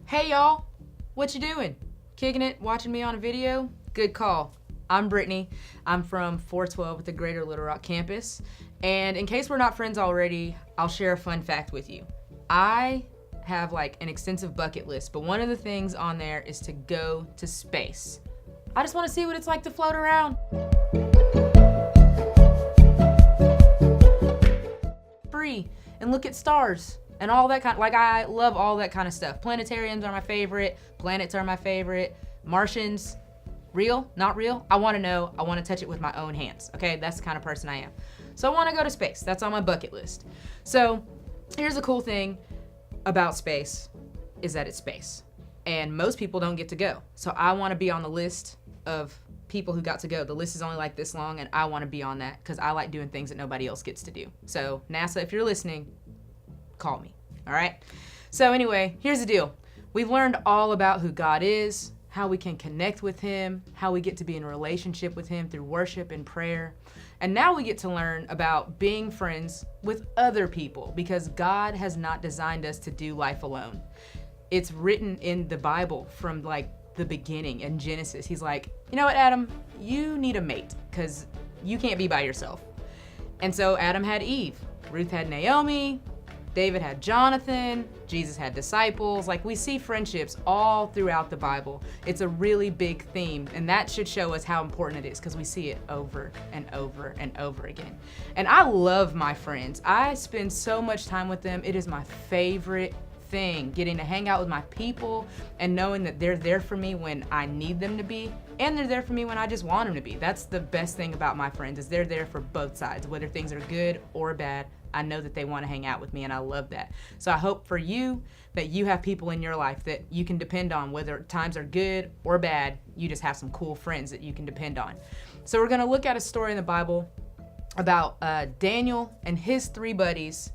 Hey y'all, what you doing? Kicking it, watching me on a video? Good call. I'm Brittany. I'm from 412 at the Greater Little Rock campus. And in case we're not friends already, I'll share a fun fact with you. I have like an extensive bucket list, but one of the things on there is to go to space. I just want to see what it's like to float around. Free and look at stars and all that kind. Like, I love all that kind of stuff. Planetariums are my favorite. Planets are my favorite. Martians, real, not real? I want to know. I want to touch it with my own hands. Okay, that's the kind of person I am. So I want to go to space. That's on my bucket list. So here's the cool thing about space is that it's space, and most people don't get to go. So I want to be on the list of people who got to go. The list is only like this long, and I want to be on that because I like doing things that nobody else gets to do. So NASA, if you're listening, call me. All right. So anyway, here's the deal. We've learned all about who God is, how we can connect with him, how we get to be in a relationship with him through worship and prayer. And now we get to learn about being friends with other people, because God has not designed us to do life alone. It's written in the Bible from like the beginning in Genesis. He's like, you know what, Adam, you need a mate because you can't be by yourself. And so Adam had Eve, Ruth had Naomi, David had Jonathan, Jesus had disciples. Like, we see friendships all throughout the Bible. It's a really big theme, and that should show us how important it is because we see it over and over and over again. And I love my friends. I spend so much time with them. It is my favorite thing, getting to hang out with my people and knowing that they're there for me when I need them to be, and they're there for me when I just want them to be. That's the best thing about my friends, is they're there for both sides, whether things are good or bad. I know that they want to hang out with me, and I love that. So I hope for you that you have people in your life that you can depend on, whether times are good or bad. You just have some cool friends that you can depend on. So we're going to look at a story in the Bible about Daniel and his three buddies,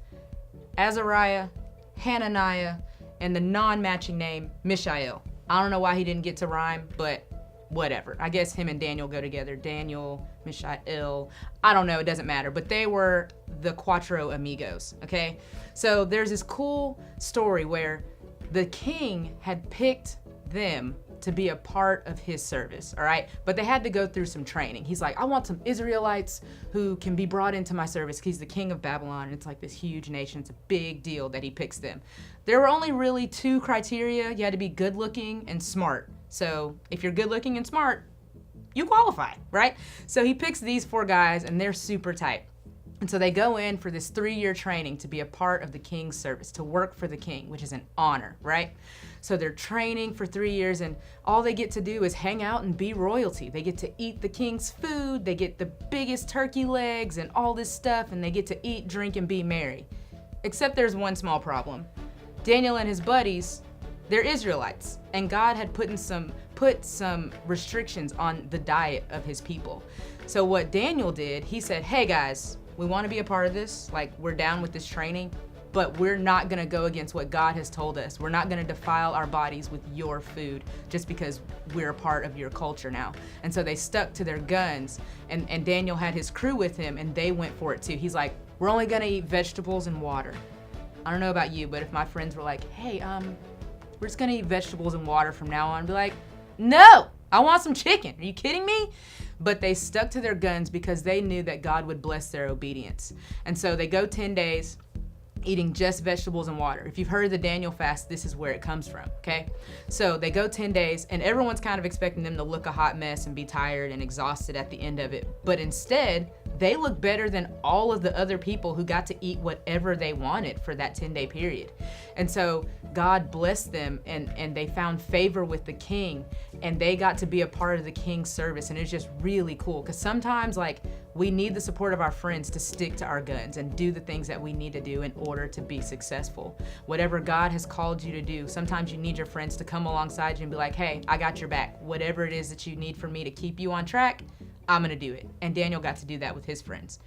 Azariah, Hananiah, and the non-matching name Mishael. I don't know why he didn't get to rhyme, but whatever. I guess him and Daniel go together. Daniel, Mishael, I don't know, it doesn't matter. But they were the Cuatro Amigos, okay? So there's this cool story where the king had picked them to be a part of his service, all right? But they had to go through some training. He's like, I want some Israelites who can be brought into my service. He's the king of Babylon, and it's like this huge nation. It's a big deal that he picks them. There were only really two criteria. You had to be good looking and smart. So if you're good looking and smart, you qualify, right? So he picks these four guys, and they're super tight. And so they go in for this 3-year training to be a part of the king's service, to work for the king, which is an honor, right? So they're training for 3 years, and all they get to do is hang out and be royalty. They get to eat the king's food, they get the biggest turkey legs and all this stuff, and they get to eat, drink, and be merry. Except there's one small problem. Daniel and his buddies, they're Israelites, and God had put some restrictions on the diet of his people. So what Daniel did, he said, hey guys, we want to be a part of this. Like, we're down with this training, but we're not going to go against what God has told us. We're not going to defile our bodies with your food just because we're a part of your culture now. And so they stuck to their guns, and Daniel had his crew with him, and they went for it too. He's like, we're only going to eat vegetables and water. I don't know about you, but if my friends were like, hey, we're just going to eat vegetables and water from now on, I'd be like, no, I want some chicken. Are you kidding me? But they stuck to their guns because they knew that God would bless their obedience. And so they go 10 days eating just vegetables and water. If you've heard of the Daniel fast, this is where it comes from, okay? So they go 10 days, and everyone's kind of expecting them to look a hot mess and be tired and exhausted at the end of it. But instead, they look better than all of the other people who got to eat whatever they wanted for that 10-day period. And so God blessed them, and they found favor with the king, and they got to be a part of the king's service. And it's just really cool, because sometimes, like, we need the support of our friends to stick to our guns and do the things that we need to do in order to be successful. Whatever God has called you to do, sometimes you need your friends to come alongside you and be like, hey, I got your back. Whatever it is that you need for me to keep you on track, I'm gonna do it. And Daniel got to do that with his friends.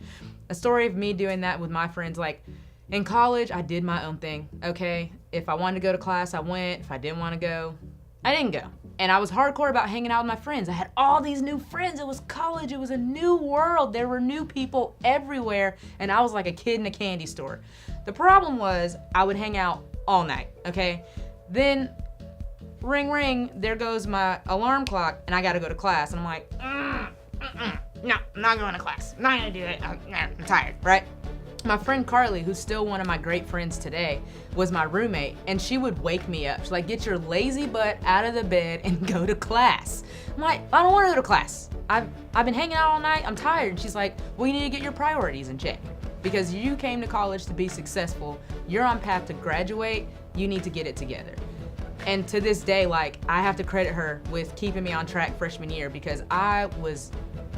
A story of me doing that with my friends, like, in college, I did my own thing, okay? If I wanted to go to class, I went. If I didn't want to go, I didn't go. And I was hardcore about hanging out with my friends. I had all these new friends. It was college. It was a new world. There were new people everywhere, and I was like a kid in a candy store. The problem was I would hang out all night, okay? Then ring, ring, there goes my alarm clock, and I gotta go to class. And I'm like, no, I'm not going to class. I'm not gonna do it. I'm tired, right? My friend Carly, who's still one of my great friends today, was my roommate, and she would wake me up. She's like, get your lazy butt out of the bed and go to class. I'm like, I don't want to go to class. I've been hanging out all night. I'm tired. And she's like, well, you need to get your priorities in check. Because you came to college to be successful. You're on path to graduate. You need to get it together. And to this day, like, I have to credit her with keeping me on track freshman year, because I was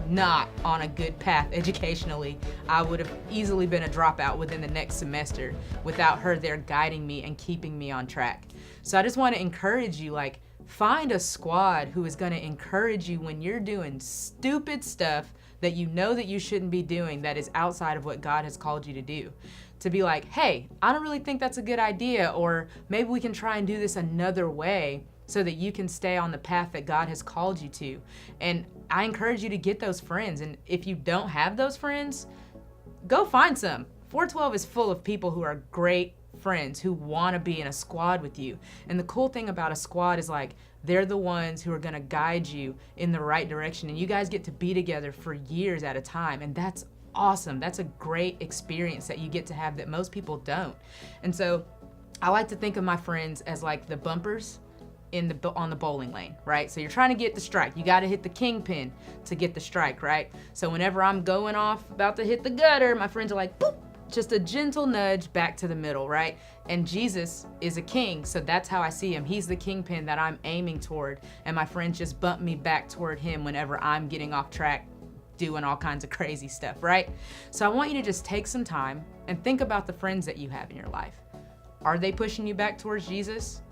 not on a good path educationally. I would have easily been a dropout within the next semester without her there guiding me and keeping me on track. So I just want to encourage you, like, find a squad who is going to encourage you when you're doing stupid stuff that you know that you shouldn't be doing, that is outside of what God has called you to do. To be like, hey, I don't really think that's a good idea, or maybe we can try and do this another way so that you can stay on the path that God has called you to. And I encourage you to get those friends. And if you don't have those friends, go find some. 412 is full of people who are great friends who want to be in a squad with you. And the cool thing about a squad is, like, they're the ones who are going to guide you in the right direction. And you guys get to be together for years at a time. And that's awesome. That's a great experience that you get to have that most people don't. And so I like to think of my friends as like the bumpers on the bowling lane, right? So you're trying to get the strike. You got to hit the kingpin to get the strike, right? So whenever I'm going off about to hit the gutter, my friends are like, boop, just a gentle nudge back to the middle, right? And Jesus is a king, so that's how I see him. He's the kingpin that I'm aiming toward, and my friends just bump me back toward him whenever I'm getting off track, doing all kinds of crazy stuff, right? So I want you to just take some time and think about the friends that you have in your life. Are they pushing you back towards Jesus?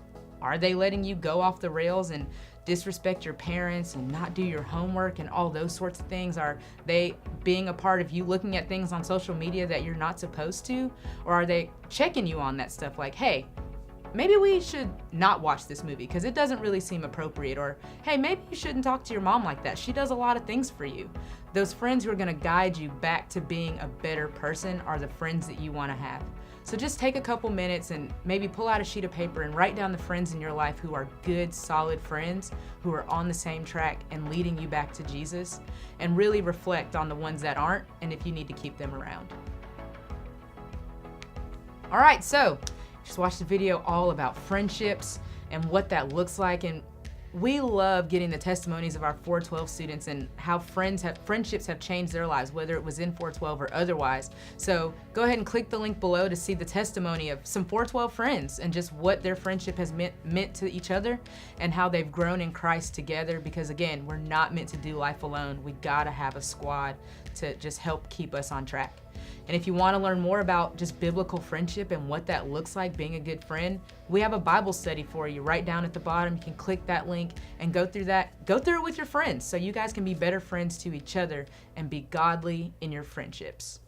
Are they letting you go off the rails and disrespect your parents and not do your homework and all those sorts of things? Are they being a part of you looking at things on social media that you're not supposed to? Or are they checking you on that stuff, like, hey, maybe we should not watch this movie because it doesn't really seem appropriate? Or, hey, maybe you shouldn't talk to your mom like that. She does a lot of things for you. Those friends who are going to guide you back to being a better person are the friends that you want to have. So just take a couple minutes and maybe pull out a sheet of paper and write down the friends in your life who are good, solid friends, who are on the same track and leading you back to Jesus, and really reflect on the ones that aren't and if you need to keep them around. All right, so just watched the video all about friendships and what that looks like. And we love getting the testimonies of our 412 students and how friendships have changed their lives, whether it was in 412 or otherwise. So go ahead and click the link below to see the testimony of some 412 friends and just what their friendship has meant to each other and how they've grown in Christ together. Because again, we're not meant to do life alone. We gotta have a squad to just help keep us on track. And if you want to learn more about just biblical friendship and what that looks like, being a good friend, we have a Bible study for you right down at the bottom. You can click that link and go through it with your friends so you guys can be better friends to each other and be godly in your friendships.